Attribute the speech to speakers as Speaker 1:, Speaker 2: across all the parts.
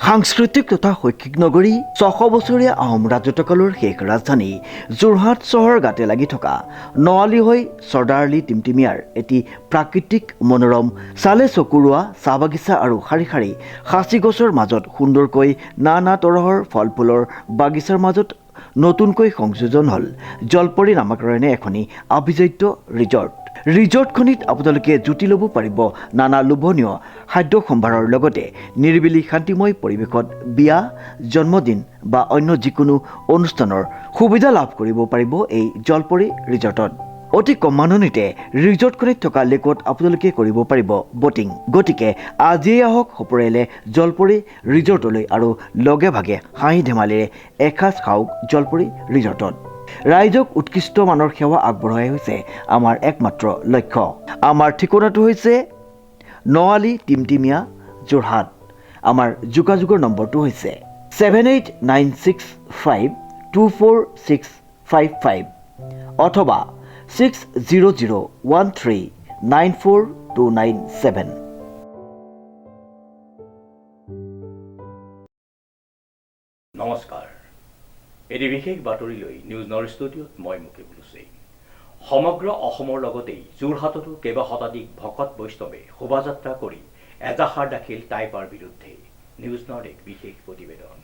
Speaker 1: সাংস্কৃতিক তথা শৈক্ষিক নগৰী ৬০০ বছৰীয়া আহোম ৰাজত্বকালৰ শেষ ৰাজধানী যোৰহাট চহৰ গাতে লাগি থকা নৱালী হৈ চৰ্দাৰলী টিমটিমিয়াৰ এটি প্ৰাকৃতিক মনোৰম চালে চকুৰোৱা চাহ বাগিচা আৰু শাৰী শাৰী সাঁচি গছৰ মাজত সুন্দৰকৈ নানা তৰহৰ ফল ফুলৰ বাগিচাৰ মাজত নতুনকৈ সংযোজন হ'ল জলপৰী নামাকৰণে এখনি আভিজাত্য ৰিজৰ্টখনিত আপোনালোকে জুতি ল'ব পাৰিব নানা লোভনীয় খাদ্য সম্ভাৰৰ লগতে নিৰিবিলি শান্তিময় পৰিৱেশত বিয়া জন্মদিন বা অন্য যিকোনো অনুষ্ঠানৰ সুবিধা লাভ কৰিব পাৰিব এই জলপৰী ৰিজৰ্টত। অতি কম মাননিতে ৰিজৰ্টখনিত থকা লেকত আপোনালোকে কৰিব পাৰিব বটিং। গতিকে আজিয়ে আহক সপৰিয়ালে জলপৰী ৰিজৰ্টলৈ আৰু লগে ভাগে হাঁহি ধেমালিৰে এসাঁজ খাওক জলপৰী ৰিজৰ্টত। ৰাইজক উৎকৃষ্ট মানৰ সেৱা আগবঢ়াই হৈছে আমাৰ একমাত্ৰ লক্ষ্য। আমাৰ ঠিকনাটো হৈছে নৱালী টিমটিমিয়া যোৰহাট। আমাৰ যোগাযোগৰ নম্বৰটো হৈছে 7896524655 অথবা 6001394297।
Speaker 2: নমস্কাৰ, এটি বিশেষ বাতৰি লৈ নিউজ নৰ ষ্টুডিঅ'ত মই মুকিবুল হুছেইন। সমগ্ৰ অসমৰ লগতেই যোৰহাটতো কেইবা শতাধিক ভকত বৈষ্ণৱে শোভাযাত্ৰা কৰি এজাহাৰ দাখিল টাইপাৰ বিৰুদ্ধে। নিউজ নৰ এক বিশেষ প্ৰতিবেদন।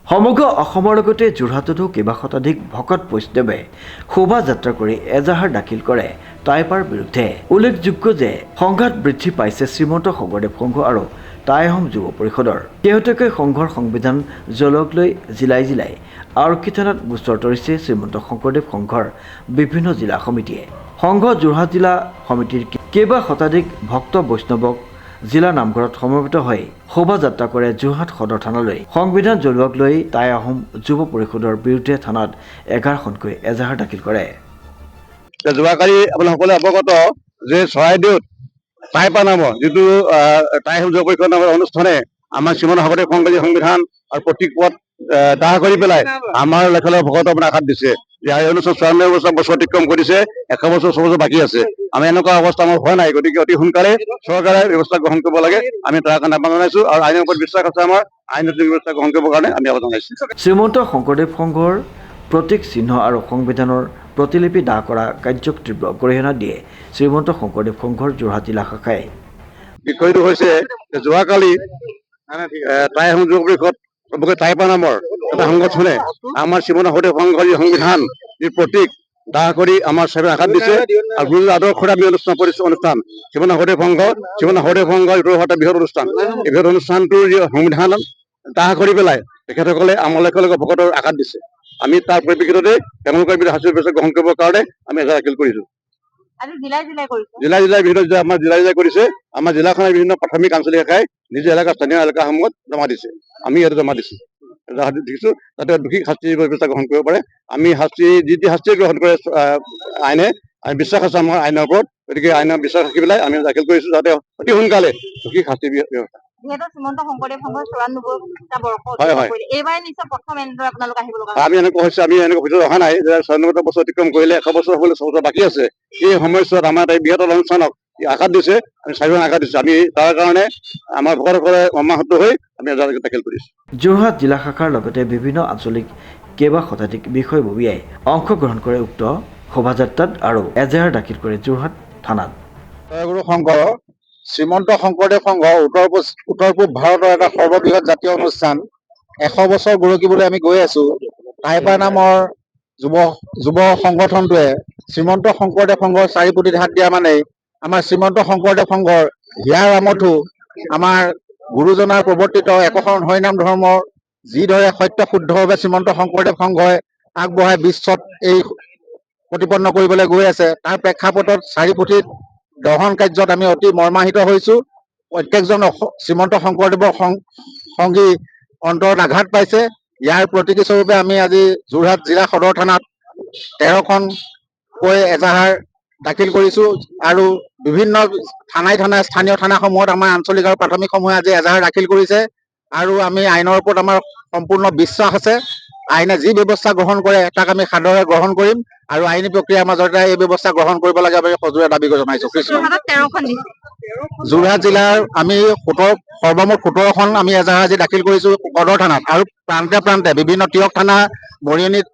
Speaker 1: সমগ্ৰ অসমৰ লগতে যোৰহাটতো কেইবা শতাধিক ভকত বৈষ্ণৱে শোভাযাত্ৰা কৰি এজাহাৰ দাখিল কৰে টাইপাৰ বিৰুদ্ধে। উল্লেখযোগ্য যে সংঘাত বৃদ্ধি পাইছে শ্ৰীমন্ত শংকৰদেৱ সংঘ আৰু টাই আহোম যুৱ পৰিষদৰ। শেহতীয়াকৈ সংঘৰ সংবিধান জলক লৈ জিলাই জিলাই আৰক্ষী থানাত গোচৰ তৰিছে শ্ৰীমন্ত শংকৰদেৱ সংঘৰ বিভিন্ন জিলা সমিতিয়ে। সংঘ যোৰহাট জিলা সমিতিৰ কেইবা শতাধিক ভক্ত বৈষ্ণৱক জিলা নামঘৰত সমবেত হৈ শোভাযাত্ৰা কৰে যোৰহাট সদৰ থানালৈ। সংবিধান জ্বলোৱাক লৈ টাই আহোম যুৱ পৰিষদৰ বিৰুদ্ধে থানাত 11খনকৈ এজাহাৰ দাখিল কৰে।
Speaker 3: যোৱাকালি আপোনালোকে অৱগত যে চৰাইদেউত টাইপা নামৰ যিটো টাই আহোম যুৱ পৰিষদ নামৰ অনুষ্ঠানে আমাৰ শ্ৰীমন্ত শংকৰদেৱ সংঘৰ সংবিধান আৰু প্ৰতীক পদ দাহ কৰি পেলাই আমাৰ লেখীয়া ভকত আপোনাৰ আঘাত দিছে। এই অনুষ্ঠান 94 বছৰ অতিক্ৰম কৰিছে, 100 বছৰ 100 বছৰ বাকী আছে। আমি এনেকুৱা অৱস্থা আমাৰ হোৱা নাই, গতিকে অতি সোনকালে চৰকাৰে ব্যৱস্থা গ্ৰহণ কৰিব লাগে। আমি তাৰ কাৰণে আহ্বান জনাইছো আৰু আইনৰ ওপৰত বিশ্বাস আছে আমাৰ, আইনত ব্যৱস্থা গ্ৰহণ কৰিবৰ কাৰণে আমি আহ্বান জনাইছো।
Speaker 1: শ্ৰীমন্ত শংকৰদেৱ সংঘৰ প্ৰতীক চিহ্ন আৰু সংবিধানৰ প্ৰতিলিপি দাহ কৰা কাৰ্যক তীব্ৰ গৰিহণা দিয়ে শ্ৰীমন্ত শংকৰদেৱ সংঘৰ যোৰহাট জিলা শাখাই।
Speaker 3: বিষয়টো হৈছে যোৱাকালি টাই আহোম যুৱ পৰিষদ টাইপা নামৰ এটা সংগঠনে আমাৰ শ্ৰীমন্ত শংকৰদেৱ সংঘৰ সংবিধান যি প্ৰতীক দাহ কৰি আমাৰ চাৰিওফালে আঘাত দিছে আৰু গুৰু আদৰ্শৰে আমি অনুষ্ঠান কৰিছো। অনুষ্ঠান শ্ৰীমন্ত শংকৰদেৱ সংঘৰ এটা বৃহৎ অনুষ্ঠান। এই বৃহৎ অনুষ্ঠানটোৰ যি সংবিধান দাহ কৰি পেলাই তেখেতসকলে আমাৰ লেখীয়া ভকতৰ আঘাত দিছে। আমি তাৰ পৰিপ্ৰেক্ষিততে তেওঁলোকৰ বিৰুদ্ধে শাস্তি ব্যৱস্থা গ্ৰহণ কৰিবৰ কাৰণে আমি এজাহাৰ দাখিল কৰিছো। জিলাই ভিতৰত আমাৰ জিলাই কৰিছে। আমাৰ জিলাখনৰ বিভিন্ন প্ৰাথমিক আঞ্চলিক শাখাই নিজ এলেকা স্থানীয় এলেকাসমূহত জমা দিছে। আমি ইয়াতে জমা দিছো, দেখিছো যাতে দোষীক শাস্তি ব্যৱস্থা গ্ৰহণ কৰিব পাৰে। আমি যি শাস্তি গ্ৰহণ কৰে আইনে, আমি বিশ্বাস আছে আমাৰ আইনৰ ওপৰত। গতিকে আইনৰ বিশ্বাস ৰাখি পেলাই আমি দাখিল কৰিছো যাতে অতি সোনকালে দোষীক শাস্তি ব্যৱস্থা। আমি এনেকুৱা হৈছে, আমি এনেকুৱা ভিতৰত অহা নাই যে 94 বছৰ অতিক্ৰম কৰিলে 100 বছৰ হ'বলৈ 100 বছৰ বাকী আছে। এই সময়ছোৱাত আমাৰ এই বৃহৎ অনুষ্ঠানক আঘাত দিছে, আমি চাৰিওজন আঘাত দিছো। আমি তাৰ কাৰণে আমাৰ ভকতসকলে মৰ্মাহত হৈ আমি দাখিল কৰিছো।
Speaker 1: যোৰহাট জিলা শাখাৰ লগতে বিভিন্ন আঞ্চলিক কেইবা শতাধিক বিষয়ববীয়াই অংশগ্ৰহণ কৰে উক্ত শোভাযাত্ৰাত আৰু এজাহাৰ দাখিল কৰে যোৰহাট থানাত।
Speaker 3: জয়গুৰু শংকৰ শ্ৰীমন্ত শংকৰদেৱ সংঘ উত্তৰ পূব ভাৰতৰ এটা সৰ্ববৃহৎ জাতীয় অনুষ্ঠান 100 বছৰ গৰকিবলৈ আমি গৈ আছো। টাইপা নামৰ যুৱ সংগঠনটোৱে শ্ৰীমন্ত শংকৰদেৱ সংঘৰ 4 পুতিত হাত দিয়া মানে আমাৰ শ্ৰীমন্ত শংকৰদেৱ সংঘৰ হিয়াৰ আমঠু আমাৰ গুৰুজনাৰ প্ৰৱৰ্তিত একশৰণ হৰিনাম ধৰ্মৰ যিদৰে সত্য শুদ্ধভাৱে শ্ৰীমন্ত শংকৰদেৱ সংঘই আগবঢ়াই বিশ্বত এই প্ৰতিপন্ন কৰিবলৈ গৈ আছে, তাৰ প্ৰেক্ষাপটত 4 পুথিত দহন কাৰ্যত আমি অতি মৰ্মাহিত হৈছো। প্ৰত্যেকজন শ্ৰীমন্ত শংকৰদেৱৰ সংগী অন্তৰত আঘাত পাইছে। ইয়াৰ প্ৰতিকৃতি স্বৰূপে আমি আজি যোৰহাট জিলা সদৰ থানাত 13খনকৈ এজাহাৰ দাখিল কৰিছো আৰু বিভিন্ন থানাই স্থানীয় থানাসমূহত আমাৰ আঞ্চলিক আৰু প্ৰাথমিক সমূহে আজি এজাহাৰ দাখিল কৰিছে। আৰু আমি আইনৰ ওপৰত আমাৰ সম্পূৰ্ণ বিশ্বাস আছে। আইনে যি ব্যৱস্থা গ্ৰহণ কৰে তাক আমি সাদৰে গ্ৰহণ কৰিম আৰু আইনী প্ৰক্ৰিয়াৰ মাজতে এই ব্যৱস্থা গ্ৰহণ কৰিব লাগে বুলি সজোৰে দাবী জনাইছো।
Speaker 4: যোৰহাটত 13খন দিছে।
Speaker 3: যোৰহাট জিলাৰ আমি সৰ্বমুঠ 17খন আমি এজাহাৰ আজি দাখিল কৰিছো সদৰ থানাত, আৰু প্ৰান্তে প্ৰান্তে বিভিন্ন তিয়ক থানা, মৰিয়নিত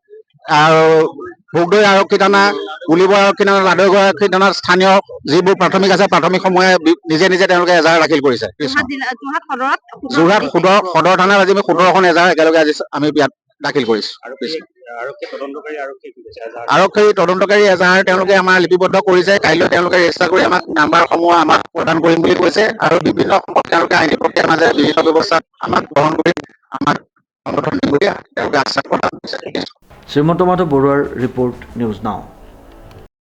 Speaker 3: আৰু ভোগদৈ আৰক্ষী থানা, পুলিবৰ আৰক্ষী থানা, লাডৈগড় আৰক্ষী থানা, স্থানীয় যিবোৰ প্ৰাথমিক আছে প্ৰাথমিক সমূহে নিজে নিজে তেওঁলোকে এজাহাৰ দাখিল কৰিছে।
Speaker 4: যোৰহাট সদৰত
Speaker 3: যোৰহাট সদৰ থানাত আজি আমি 17খন এজাহাৰ একেলগে আজি আমি ইয়াত দাখিল কৰিছো। আৰক্ষী তদন্তকাৰী এজাহাৰ তেওঁলোকে আমাৰ লিপিবদ্ধ কৰিছে। কাইলৈ তেওঁলোকে ৰেজিষ্টাৰ কৰি আমাক নাম্বাৰসমূহ আমাক প্ৰদান কৰিম বুলি কৈছে, আৰু বিভিন্ন সময়ত তেওঁলোকে আইনী প্ৰক্ৰিয়াৰ মাজেৰে বিভিন্ন ব্যৱস্থা আমাক গ্ৰহণ কৰি আমাক সংগঠন দিম বুলি তেওঁলোকে আশ্বাস প্ৰদান কৰিছে।
Speaker 1: শ্ৰীমন্ত মাধৱ বৰুৱাৰ ৰিপৰ্ট, নিউজ নাও।